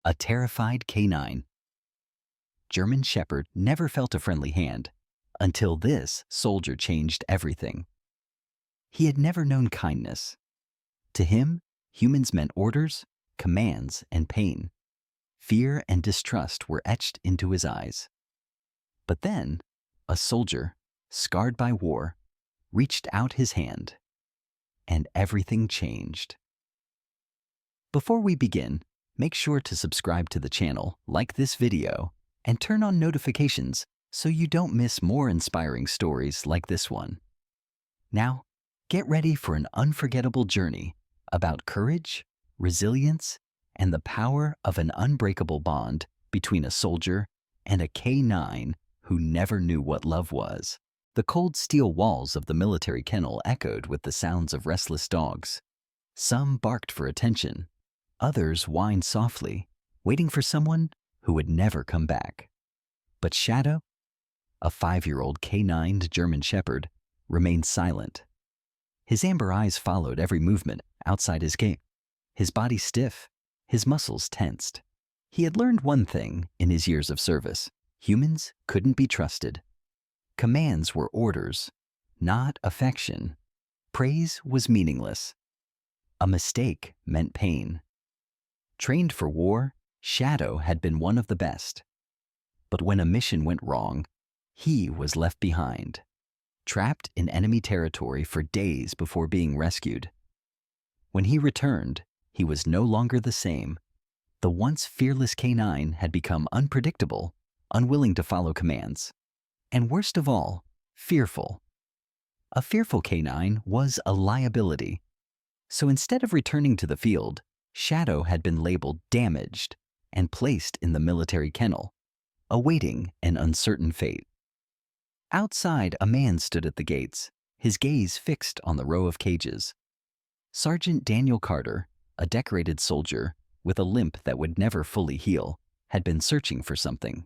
A terrified canine. German Shepherd never felt a friendly hand until this soldier changed everything. He had never known kindness. To him, humans meant orders, commands, and pain. Fear and distrust were etched into his eyes. But then, a soldier, scarred by war, reached out his hand, and everything changed. Before we begin, make sure to subscribe to the channel, like this video, and turn on notifications so you don't miss more inspiring stories like this one. Now, get ready for an unforgettable journey about courage, resilience, and the power of an unbreakable bond between a soldier and a K9 who never knew what love was. The cold steel walls of the military kennel echoed with the sounds of restless dogs. Some barked for attention, others whined softly, waiting for someone who would never come back. But Shadow, a 5-year-old K9 German Shepherd, remained silent. His amber eyes followed every movement outside his gate, his body stiff, his muscles tensed. He had learned one thing in his years of service: humans couldn't be trusted. Commands were orders, not affection. Praise was meaningless. A mistake meant pain. Trained for war, Shadow had been one of the best. But when a mission went wrong, he was left behind, trapped in enemy territory for days before being rescued. When he returned, he was no longer the same. The once fearless K9 had become unpredictable, unwilling to follow commands, and worst of all, fearful. A fearful K9 was a liability. So instead of returning to the field, Shadow had been labeled damaged and placed in the military kennel, awaiting an uncertain fate. Outside, a man stood at the gates, his gaze fixed on the row of cages. Sergeant Daniel Carter, a decorated soldier with a limp that would never fully heal, had been searching for something.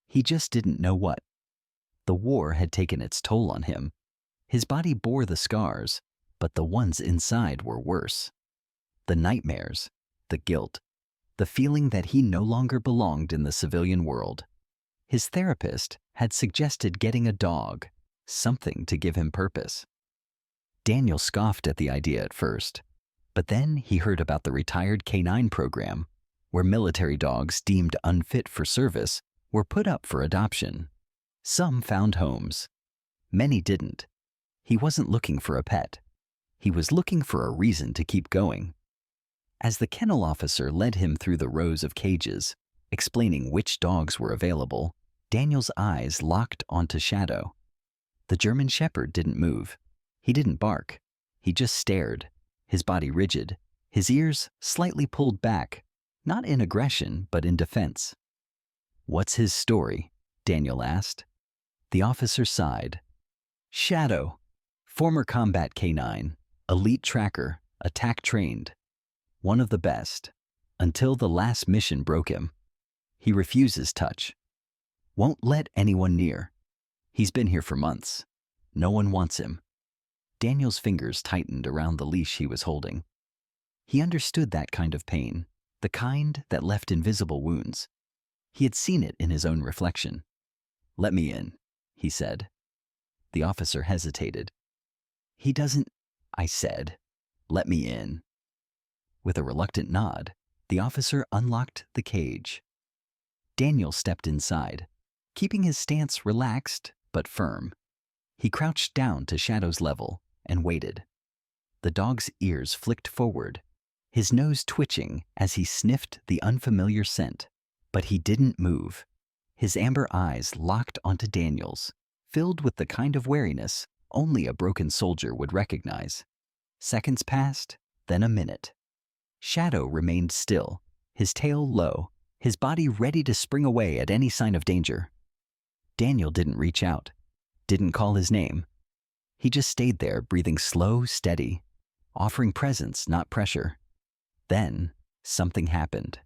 He just didn't know what. The war had taken its toll on him. His body bore the scars, but the ones inside were worse. The nightmares, the guilt, the feeling that he no longer belonged in the civilian world. His therapist had suggested getting a dog, something to give him purpose. Daniel scoffed at the idea at first, but then he heard about the retired K9 program, where military dogs deemed unfit for service were put up for adoption. Some found homes. Many didn't. He wasn't looking for a pet. He was looking for a reason to keep going. As the kennel officer led him through the rows of cages, explaining which dogs were available, Daniel's eyes locked onto Shadow. The German Shepherd didn't move. He didn't bark. He just stared, his body rigid, his ears slightly pulled back, not in aggression, but in defense. "What's his story?" Daniel asked. The officer sighed. "Shadow, former combat K9, elite tracker, attack trained. One of the best, until the last mission broke him. He refuses touch. Won't let anyone near. He's been here for months. No one wants him." Daniel's fingers tightened around the leash he was holding. He understood that kind of pain, the kind that left invisible wounds. He had seen it in his own reflection. "Let me in," he said. The officer hesitated. "He doesn't," I said. "Let me in." With a reluctant nod, the officer unlocked the cage. Daniel stepped inside, keeping his stance relaxed but firm. He crouched down to Shadow's level and waited. The dog's ears flicked forward, his nose twitching as he sniffed the unfamiliar scent. But he didn't move. His amber eyes locked onto Daniel's, filled with the kind of wariness only a broken soldier would recognize. Seconds passed, then a minute. Shadow remained still, his tail low, his body ready to spring away at any sign of danger. Daniel didn't reach out, didn't call his name. He just stayed there, breathing slow, steady, offering presence, not pressure. Then, something happened.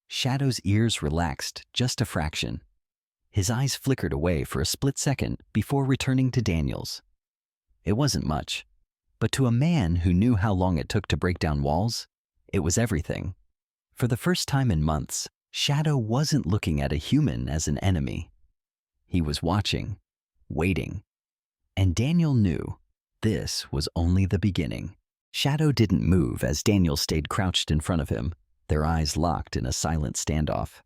Shadow's ears relaxed just a fraction. His eyes flickered away for a split second before returning to Daniel's. It wasn't much, but to a man who knew how long it took to break down walls, it was everything. For the first time in months, Shadow wasn't looking at a human as an enemy. He was watching, waiting, and Daniel knew this was only the beginning. Shadow didn't move as Daniel stayed crouched in front of him, their eyes locked in a silent standoff.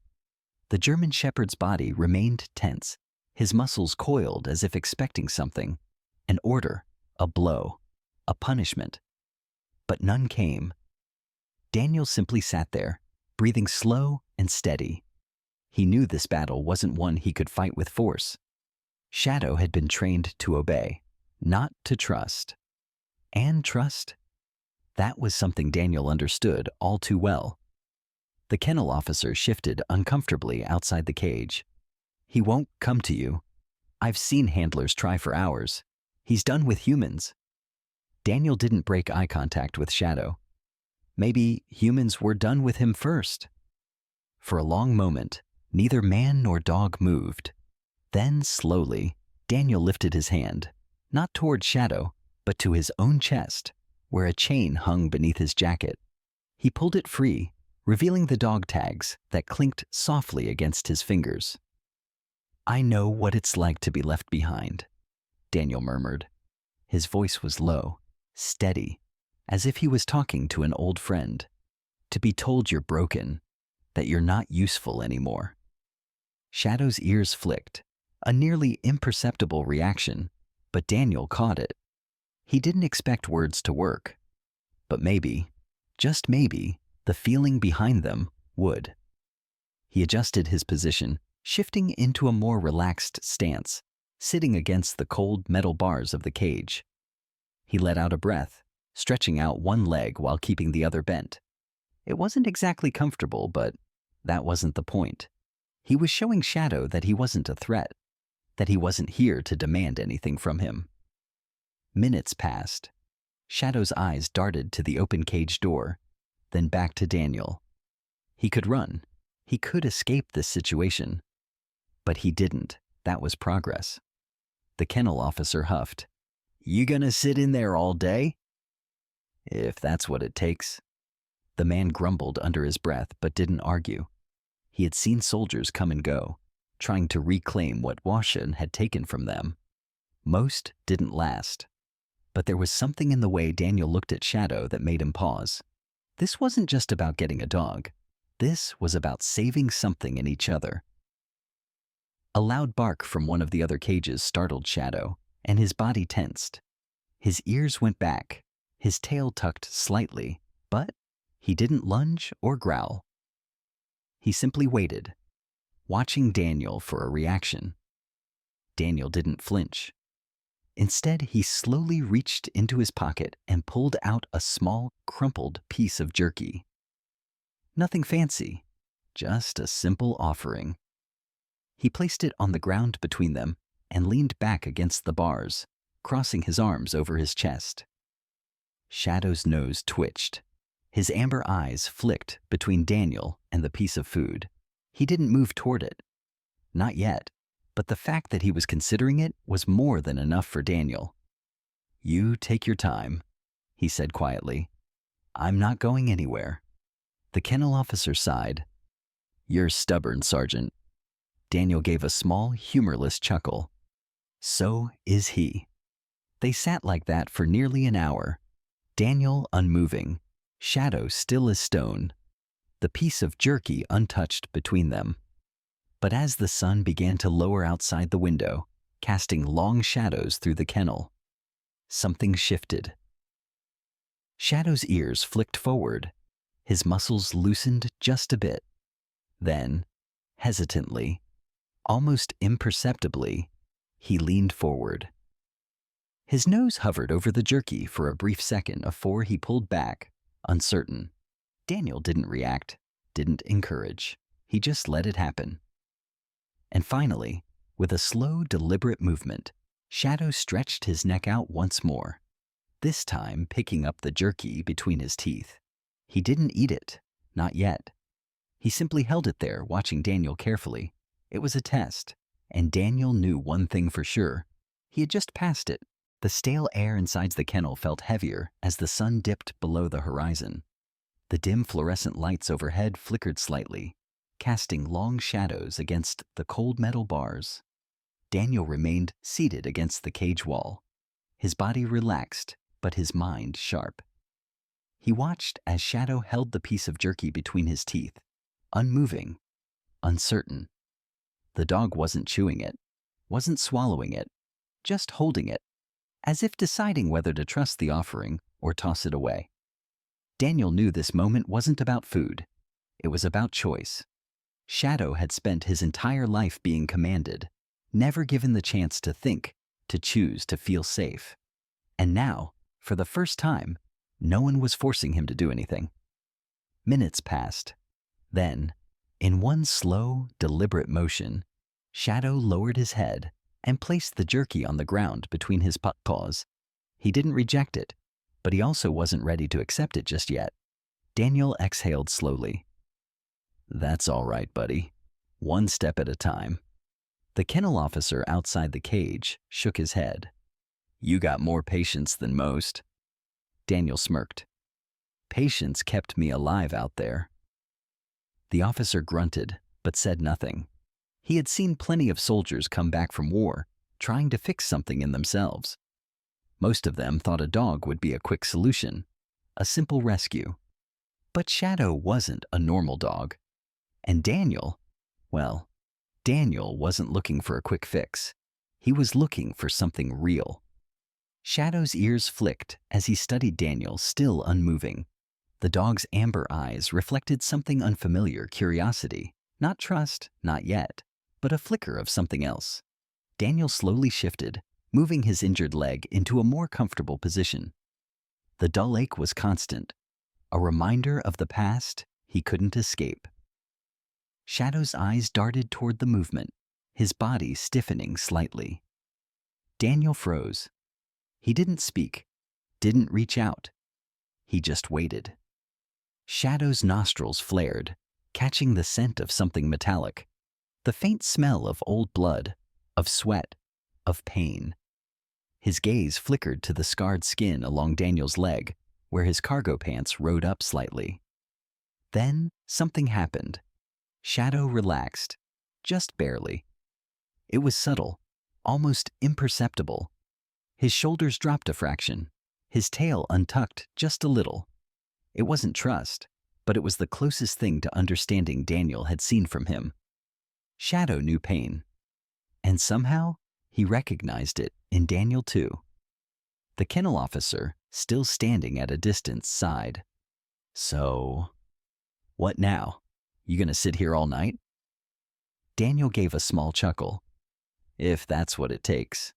The German Shepherd's body remained tense, his muscles coiled as if expecting something, an order, a blow, a punishment. But none came. Daniel simply sat there, breathing slow and steady. He knew this battle wasn't one he could fight with force. Shadow had been trained to obey, not to trust. And trust? That was something Daniel understood all too well. The kennel officer shifted uncomfortably outside the cage. He won't come to you. I've seen handlers try for hours. He's done with humans. Daniel didn't break eye contact with Shadow. Maybe humans were done with him first. For a long moment, neither man nor dog moved. Then, slowly, Daniel lifted his hand, not toward Shadow, but to his own chest, where a chain hung beneath his jacket. He pulled it free, revealing the dog tags that clinked softly against his fingers. "I know what it's like to be left behind," Daniel murmured. His voice was low, steady, as if he was talking to an old friend. "To be told you're broken, that you're not useful anymore." Shadow's ears flicked, a nearly imperceptible reaction, but Daniel caught it. He didn't expect words to work, but maybe, just maybe, the feeling behind them would. He adjusted his position, shifting into a more relaxed stance, sitting against the cold metal bars of the cage. He let out a breath, stretching out one leg while keeping the other bent. It wasn't exactly comfortable, but that wasn't the point. He was showing Shadow that he wasn't a threat, that he wasn't here to demand anything from him. Minutes passed. Shadow's eyes darted to the open cage door, then back to Daniel. He could run. He could escape this situation. But he didn't. That was progress. The kennel officer huffed. "You gonna sit in there all day?" "If that's what it takes." The man grumbled under his breath but didn't argue. He had seen soldiers come and go, trying to reclaim what Washin had taken from them. Most didn't last. But there was something in the way Daniel looked at Shadow that made him pause. This wasn't just about getting a dog. This was about saving something in each other. A loud bark from one of the other cages startled Shadow, and his body tensed. His ears went back, his tail tucked slightly, but he didn't lunge or growl. He simply waited, watching Daniel for a reaction. Daniel didn't flinch. Instead, he slowly reached into his pocket and pulled out a small, crumpled piece of jerky. Nothing fancy, just a simple offering. He placed it on the ground between them and leaned back against the bars, crossing his arms over his chest. Shadow's nose twitched. His amber eyes flicked between Daniel and the piece of food. He didn't move toward it. Not yet, but the fact that he was considering it was more than enough for Daniel. "You take your time," he said quietly. "I'm not going anywhere." The kennel officer sighed. "You're stubborn, Sergeant." Daniel gave a small, humorless chuckle. So is he. They sat like that for nearly an hour. Daniel unmoving, Shadow still as stone, the piece of jerky untouched between them. But as the sun began to lower outside the window, casting long shadows through the kennel, something shifted. Shadow's ears flicked forward. His muscles loosened just a bit. Then, hesitantly, almost imperceptibly, he leaned forward. His nose hovered over the jerky for a brief second before he pulled back, uncertain. Daniel didn't react, didn't encourage. He just let it happen. And finally, with a slow, deliberate movement, Shadow stretched his neck out once more, this time picking up the jerky between his teeth. He didn't eat it, not yet. He simply held it there, watching Daniel carefully. It was a test, and Daniel knew one thing for sure. He had just passed it. The stale air inside the kennel felt heavier as the sun dipped below the horizon. The dim fluorescent lights overhead flickered slightly, casting long shadows against the cold metal bars. Daniel remained seated against the cage wall, his body relaxed, but his mind sharp. He watched as Shadow held the piece of jerky between his teeth, unmoving, uncertain. The dog wasn't chewing it, wasn't swallowing it, just holding it, as if deciding whether to trust the offering or toss it away. Daniel knew this moment wasn't about food. It was about choice. Shadow had spent his entire life being commanded, never given the chance to think, to choose, to feel safe. And now, for the first time, no one was forcing him to do anything. Minutes passed. Then, in one slow, deliberate motion, Shadow lowered his head and placed the jerky on the ground between his paws. He didn't reject it, but he also wasn't ready to accept it just yet. Daniel exhaled slowly. "That's all right, buddy. One step at a time." The kennel officer outside the cage shook his head. "You got more patience than most." Daniel smirked. "Patience kept me alive out there." The officer grunted, but said nothing. He had seen plenty of soldiers come back from war, trying to fix something in themselves. Most of them thought a dog would be a quick solution, a simple rescue. But Shadow wasn't a normal dog. And Daniel, well, Daniel wasn't looking for a quick fix. He was looking for something real. Shadow's ears flicked as he studied Daniel, still unmoving. The dog's amber eyes reflected something unfamiliar, curiosity. Not trust, not yet, but a flicker of something else. Daniel slowly shifted, moving his injured leg into a more comfortable position. The dull ache was constant, a reminder of the past he couldn't escape. Shadow's eyes darted toward the movement, his body stiffening slightly. Daniel froze. He didn't speak, didn't reach out. He just waited. Shadow's nostrils flared, catching the scent of something metallic, the faint smell of old blood, of sweat, of pain. His gaze flickered to the scarred skin along Daniel's leg, where his cargo pants rode up slightly. Then something happened. Shadow relaxed, just barely. It was subtle, almost imperceptible. His shoulders dropped a fraction, his tail untucked just a little. It wasn't trust, but it was the closest thing to understanding Daniel had seen from him. Shadow knew pain, and somehow he recognized it in Daniel too. The kennel officer, still standing at a distance, sighed. "So, what now? You gonna sit here all night?" Daniel gave a small chuckle. "If that's what it takes."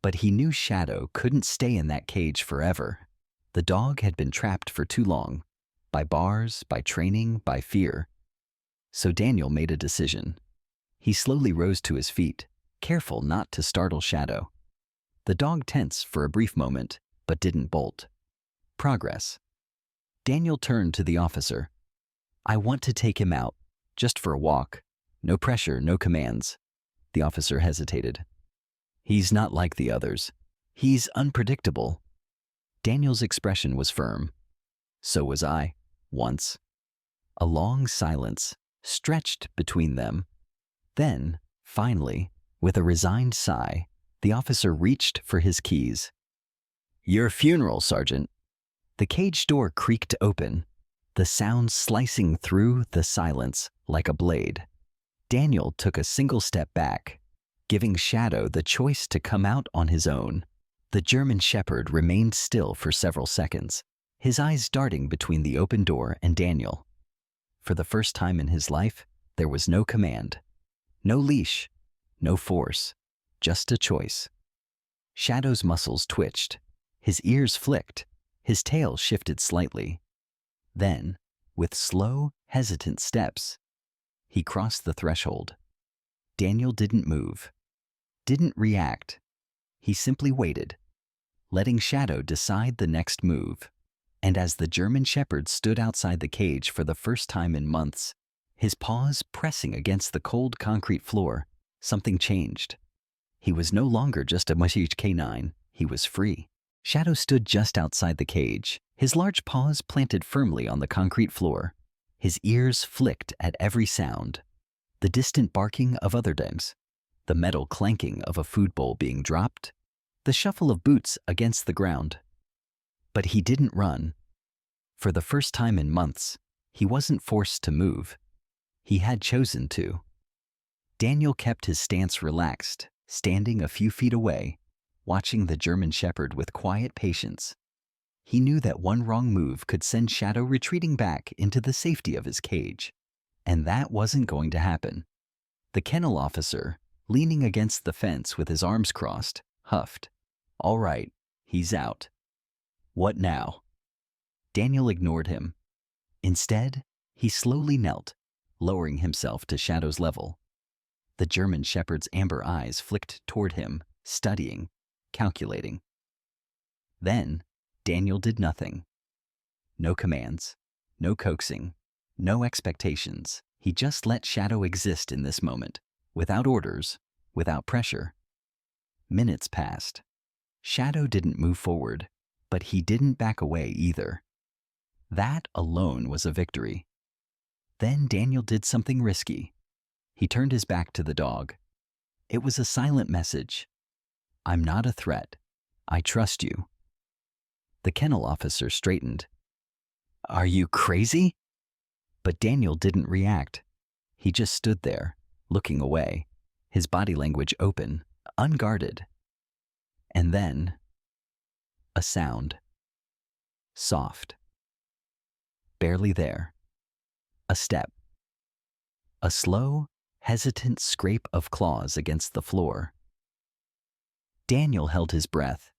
But he knew Shadow couldn't stay in that cage forever. The dog had been trapped for too long, by bars, by training, by fear. So Daniel made a decision. He slowly rose to his feet, careful not to startle Shadow. The dog tensed for a brief moment, but didn't bolt. Progress. Daniel turned to the officer. "I want to take him out, just for a walk. No pressure, no commands." The officer hesitated. "He's not like the others. He's unpredictable." Daniel's expression was firm. "So was I, once." A long silence stretched between them. Then, finally, with a resigned sigh, the officer reached for his keys. "Your funeral, Sergeant." The cage door creaked open, the sound slicing through the silence like a blade. Daniel took a single step back, giving Shadow the choice to come out on his own. The German Shepherd remained still for several seconds, his eyes darting between the open door and Daniel. For the first time in his life, there was no command, no leash, no force, just a choice. Shadow's muscles twitched, his ears flicked, his tail shifted slightly. Then, with slow, hesitant steps, he crossed the threshold. Daniel didn't move, didn't react. He simply waited, letting Shadow decide the next move. And as the German Shepherd stood outside the cage for the first time in months, his paws pressing against the cold concrete floor, something changed. He was no longer just a mushy canine, he was free. Shadow stood just outside the cage, his large paws planted firmly on the concrete floor. His ears flicked at every sound, the distant barking of other dogs, the metal clanking of a food bowl being dropped, the shuffle of boots against the ground. But he didn't run. For the first time in months, he wasn't forced to move. He had chosen to. Daniel kept his stance relaxed, standing a few feet away, watching the German Shepherd with quiet patience. He knew that one wrong move could send Shadow retreating back into the safety of his cage, and that wasn't going to happen. The kennel officer, leaning against the fence with his arms crossed, huffed. "All right, he's out." "What now?" Daniel ignored him. Instead, he slowly knelt, lowering himself to Shadow's level. The German Shepherd's amber eyes flicked toward him, studying, calculating. Then, Daniel did nothing. No commands, no coaxing, no expectations. He just let Shadow exist in this moment, without orders, without pressure. Minutes passed. Shadow didn't move forward, but he didn't back away either. That alone was a victory. Then Daniel did something risky. He turned his back to the dog. It was a silent message. "I'm not a threat. I trust you." The kennel officer straightened. "Are you crazy?" But Daniel didn't react. He just stood there, looking away, his body language open, unguarded. And then, a sound. Soft. Barely there. A step. A slow, hesitant scrape of claws against the floor. Daniel held his breath.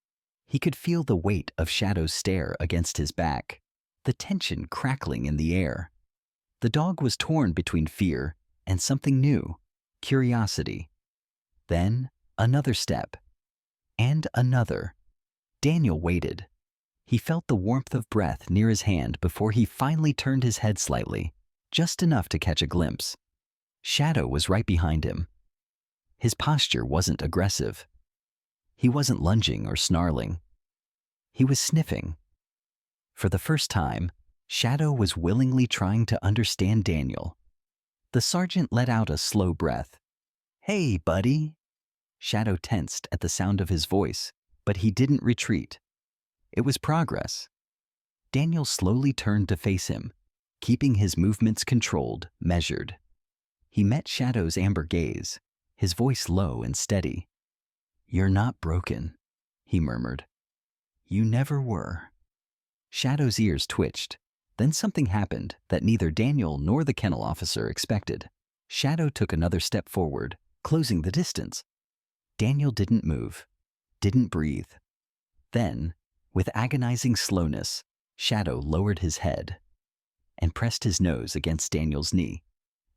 He could feel the weight of Shadow's stare against his back, the tension crackling in the air. The dog was torn between fear and something new, curiosity. Then another step. And another. Daniel waited. He felt the warmth of breath near his hand before he finally turned his head slightly, just enough to catch a glimpse. Shadow was right behind him. His posture wasn't aggressive. He wasn't lunging or snarling. He was sniffing. For the first time, Shadow was willingly trying to understand Daniel. The sergeant let out a slow breath. "Hey, buddy." Shadow tensed at the sound of his voice, but he didn't retreat. It was progress. Daniel slowly turned to face him, keeping his movements controlled, measured. He met Shadow's amber gaze, his voice low and steady. "You're not broken," he murmured. "You never were." Shadow's ears twitched. Then something happened that neither Daniel nor the kennel officer expected. Shadow took another step forward, closing the distance. Daniel didn't move, didn't breathe. Then, with agonizing slowness, Shadow lowered his head and pressed his nose against Daniel's knee.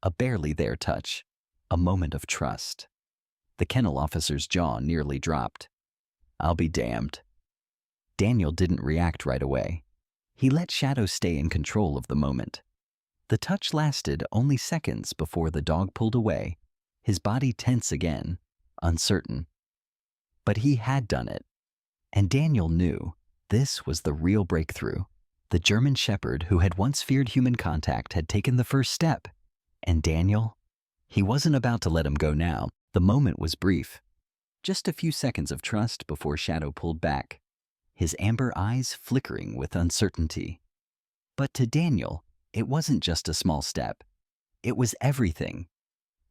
A barely there touch, a moment of trust. The kennel officer's jaw nearly dropped. "I'll be damned." Daniel didn't react right away. He let Shadow stay in control of the moment. The touch lasted only seconds before the dog pulled away, his body tense again, uncertain. But he had done it. And Daniel knew this was the real breakthrough. The German Shepherd who had once feared human contact had taken the first step. And Daniel? He wasn't about to let him go now. The moment was brief. Just a few seconds of trust before Shadow pulled back, his amber eyes flickering with uncertainty. But to Daniel, it wasn't just a small step. It was everything.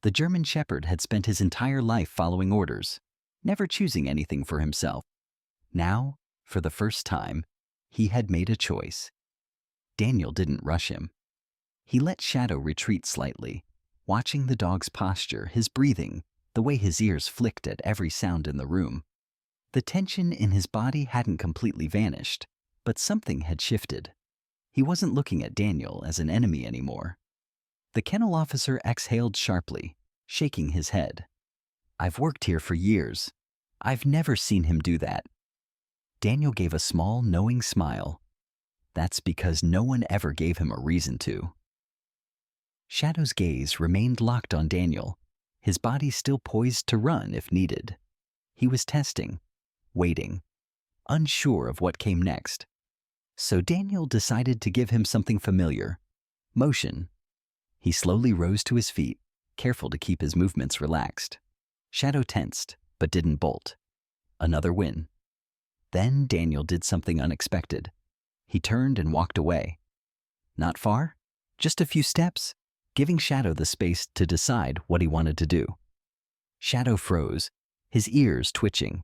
The German Shepherd had spent his entire life following orders, never choosing anything for himself. Now, for the first time, he had made a choice. Daniel didn't rush him. He let Shadow retreat slightly, watching the dog's posture, his breathing, the way his ears flicked at every sound in the room. The tension in his body hadn't completely vanished, but something had shifted. He wasn't looking at Daniel as an enemy anymore. The kennel officer exhaled sharply, shaking his head. "I've worked here for years. I've never seen him do that." Daniel gave a small, knowing smile. That's because no one ever gave him a reason to. Shadow's gaze remained locked on Daniel, his body still poised to run if needed. He was testing, waiting, unsure of what came next. So Daniel decided to give him something familiar: motion. He slowly rose to his feet, careful to keep his movements relaxed. Shadow tensed, but didn't bolt. Another win. Then Daniel did something unexpected. He turned and walked away. Not far, just a few steps, giving Shadow the space to decide what he wanted to do. Shadow froze, his ears twitching.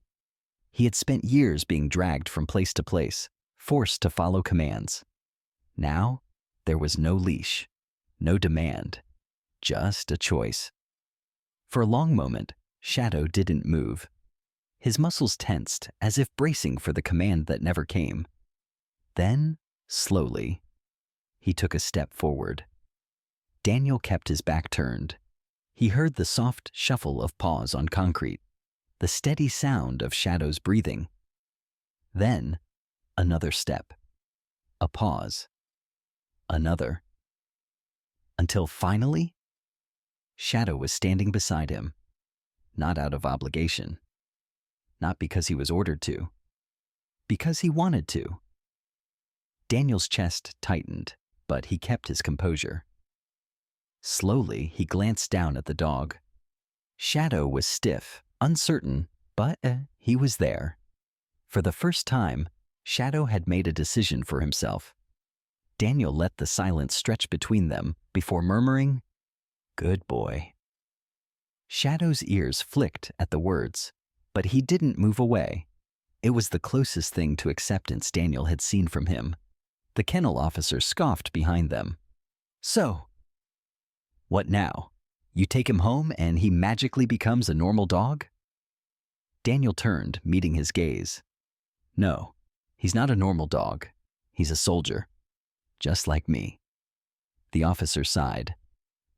He had spent years being dragged from place to place, forced to follow commands. Now, there was no leash, no demand, just a choice. For a long moment, Shadow didn't move. His muscles tensed as if bracing for the command that never came. Then, slowly, he took a step forward. Daniel kept his back turned. He heard the soft shuffle of paws on concrete, the steady sound of Shadow's breathing. Then, another step. A pause. Another. Until finally, Shadow was standing beside him, not out of obligation, not because he was ordered to, because he wanted to. Daniel's chest tightened, but he kept his composure. Slowly, he glanced down at the dog. Shadow was stiff, uncertain, but he was there. For the first time, Shadow had made a decision for himself. Daniel let the silence stretch between them before murmuring, "Good boy." Shadow's ears flicked at the words, but he didn't move away. It was the closest thing to acceptance Daniel had seen from him. The kennel officer scoffed behind them. "So, what now? You take him home and he magically becomes a normal dog?" Daniel turned, meeting his gaze. "No, he's not a normal dog. He's a soldier. Just like me." The officer sighed.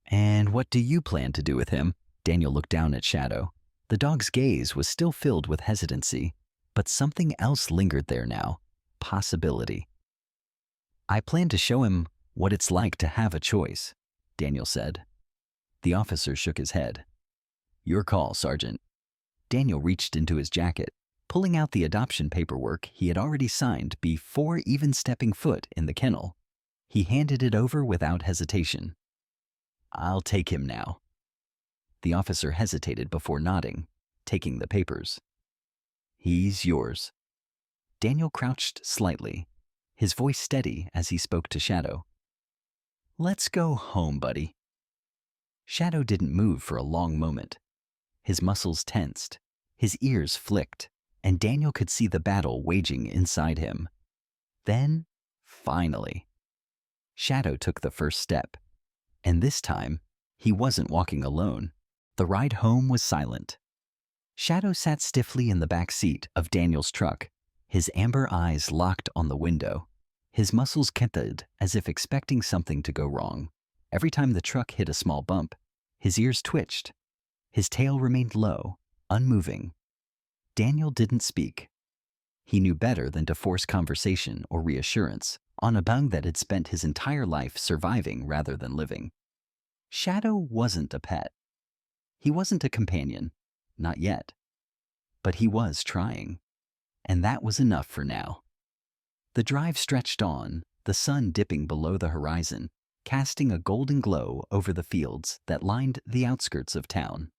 "And what do you plan to do with him?" Daniel looked down at Shadow. The dog's gaze was still filled with hesitancy, but something else lingered there now: possibility. "I plan to show him what it's like to have a choice," Daniel said. The officer shook his head. "Your call, Sergeant." Daniel reached into his jacket, pulling out the adoption paperwork he had already signed before even stepping foot in the kennel. He handed it over without hesitation. "I'll take him now." The officer hesitated before nodding, taking the papers. "He's yours." Daniel crouched slightly, his voice steady as he spoke to Shadow. "Let's go home, buddy." Shadow didn't move for a long moment. His muscles tensed, his ears flicked, and Daniel could see the battle waging inside him. Then, finally, Shadow took the first step. And this time, he wasn't walking alone. The ride home was silent. Shadow sat stiffly in the back seat of Daniel's truck, his amber eyes locked on the window. His muscles kinted as if expecting something to go wrong. Every time the truck hit a small bump, his ears twitched. His tail remained low, unmoving. Daniel didn't speak. He knew better than to force conversation or reassurance on a bug that had spent his entire life surviving rather than living. Shadow wasn't a pet. He wasn't a companion, not yet. But he was trying, and that was enough for now. The drive stretched on, the sun dipping below the horizon, casting a golden glow over the fields that lined the outskirts of town.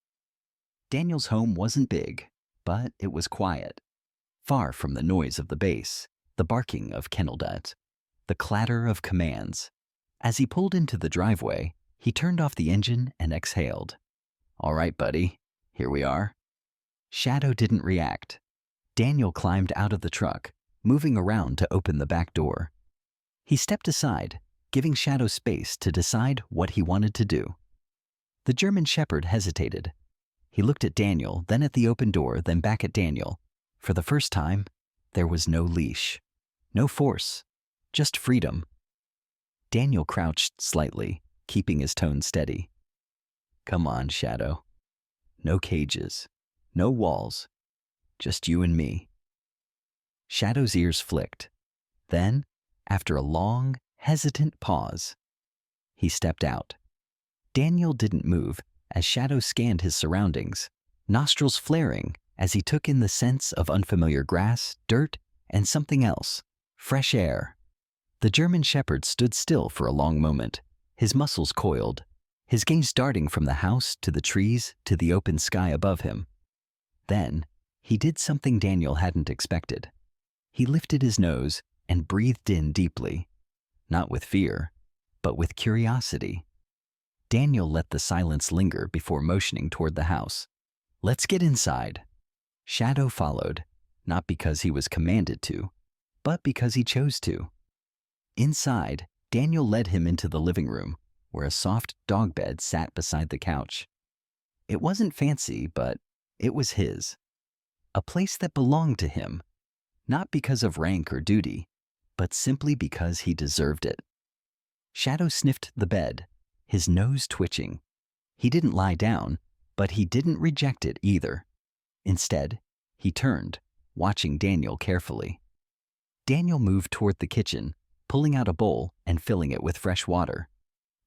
Daniel's home wasn't big, but it was quiet, far from the noise of the base, the barking of kennel-dogs, the clatter of commands. As he pulled into the driveway, he turned off the engine and exhaled. "All right, buddy, here we are." Shadow didn't react. Daniel climbed out of the truck, moving around to open the back door. He stepped aside, giving Shadow space to decide what he wanted to do. The German Shepherd hesitated. He looked at Daniel, then at the open door, then back at Daniel. For the first time, there was no leash, no force, just freedom. Daniel crouched slightly, keeping his tone steady. "Come on, Shadow. No cages, no walls, just you and me." Shadow's ears flicked. Then, after a long, hesitant pause, he stepped out. Daniel didn't move as Shadow scanned his surroundings, nostrils flaring as he took in the scents of unfamiliar grass, dirt, and something else: fresh air, The German Shepherd stood still for a long moment, his muscles coiled, his gaze darting from the house to the trees to the open sky above him. Then, he did something Daniel hadn't expected. He lifted his nose and breathed in deeply, not with fear, but with curiosity. Daniel let the silence linger before motioning toward the house. "Let's get inside." Shadow followed, not because he was commanded to, but because he chose to. Inside, Daniel led him into the living room, where a soft dog bed sat beside the couch. It wasn't fancy, but it was his. A place that belonged to him, not because of rank or duty, but simply because he deserved it. Shadow sniffed the bed, his nose twitching. He didn't lie down, but he didn't reject it either. Instead, he turned, watching Daniel carefully. Daniel moved toward the kitchen, pulling out a bowl and filling it with fresh water.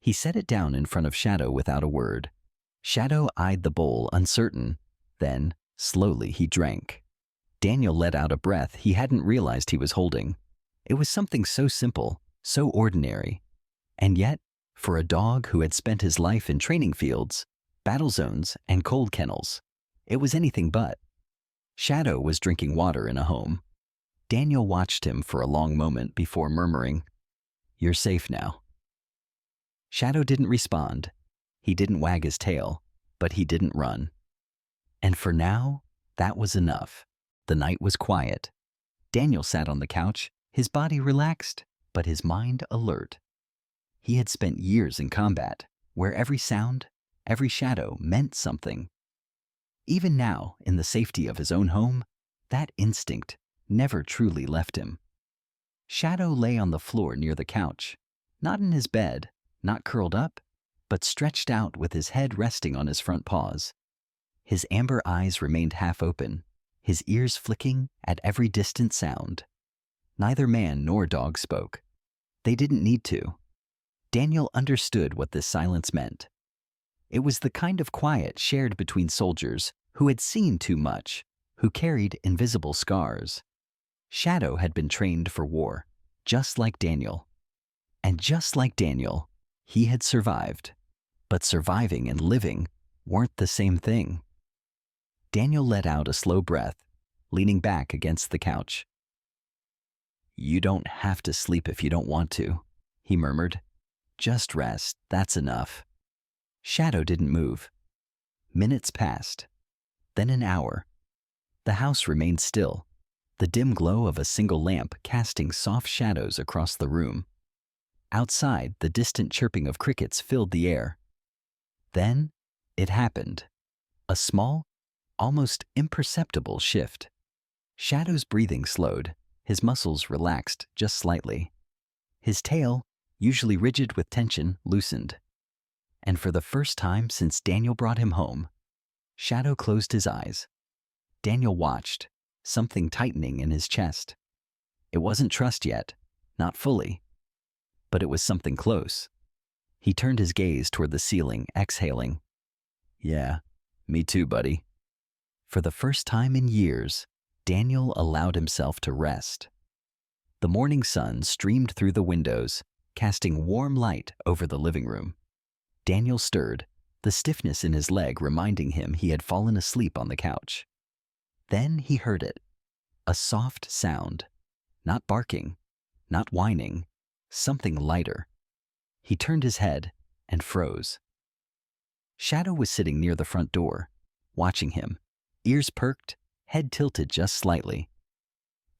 He set it down in front of Shadow without a word. Shadow eyed the bowl, uncertain. Then, slowly, he drank. Daniel let out a breath he hadn't realized he was holding. It was something so simple, so ordinary. And yet, for a dog who had spent his life in training fields, battle zones, and cold kennels, it was anything but. Shadow was drinking water in a home. Daniel watched him for a long moment before murmuring, "You're safe now." Shadow didn't respond. He didn't wag his tail, but he didn't run. And for now, that was enough. The night was quiet. Daniel sat on the couch, his body relaxed, but his mind alert. He had spent years in combat, where every sound, every shadow meant something. Even now, in the safety of his own home, that instinct never truly left him. Shadow lay on the floor near the couch, not in his bed, not curled up, but stretched out with his head resting on his front paws. His amber eyes remained half open, his ears flicking at every distant sound. Neither man nor dog spoke. They didn't need to. Daniel understood what this silence meant. It was the kind of quiet shared between soldiers who had seen too much, who carried invisible scars. Shadow had been trained for war, just like Daniel. And just like Daniel, he had survived. But surviving and living weren't the same thing. Daniel let out a slow breath, leaning back against the couch. "You don't have to sleep if you don't want to," he murmured. "Just rest, that's enough." Shadow didn't move. Minutes passed, then an hour. The house remained still, the dim glow of a single lamp casting soft shadows across the room. Outside, the distant chirping of crickets filled the air. Then, it happened. A small, almost imperceptible shift. Shadow's breathing slowed, his muscles relaxed just slightly. His tail, usually rigid with tension, loosened. And for the first time since Daniel brought him home, Shadow closed his eyes. Daniel watched, something tightening in his chest. It wasn't trust yet, not fully, but it was something close. He turned his gaze toward the ceiling, exhaling. "Yeah, me too, buddy." For the first time in years, Daniel allowed himself to rest. The morning sun streamed through the windows, casting warm light over the living room. Daniel stirred, the stiffness in his leg reminding him he had fallen asleep on the couch. Then he heard it, a soft sound, not barking, not whining, something lighter. He turned his head and froze. Shadow was sitting near the front door, watching him, ears perked, head tilted just slightly.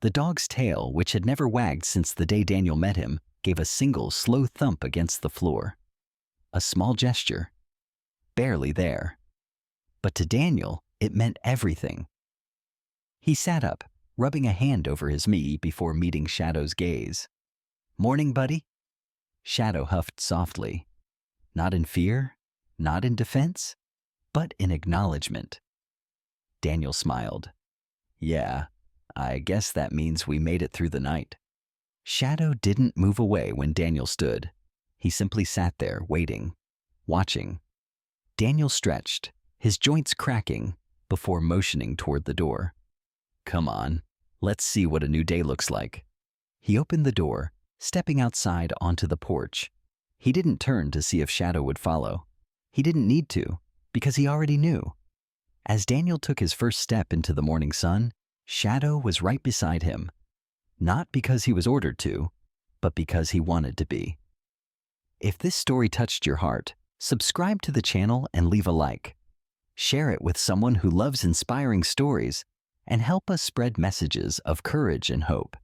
The dog's tail, which had never wagged since the day Daniel met him, gave a single slow thump against the floor. A small gesture, barely there. But to Daniel, it meant everything. He sat up, rubbing a hand over his knee before meeting Shadow's gaze. "Morning, buddy?" Shadow huffed softly. Not in fear, not in defense, but in acknowledgement. Daniel smiled. "Yeah, I guess that means we made it through the night." Shadow didn't move away when Daniel stood. He simply sat there, waiting, watching. Daniel stretched, his joints cracking, before motioning toward the door. "Come on, let's see what a new day looks like." He opened the door, stepping outside onto the porch. He didn't turn to see if Shadow would follow. He didn't need to, because he already knew. As Daniel took his first step into the morning sun, Shadow was right beside him. Not because he was ordered to, but because he wanted to be. If this story touched your heart, subscribe to the channel and leave a like. Share it with someone who loves inspiring stories and help us spread messages of courage and hope.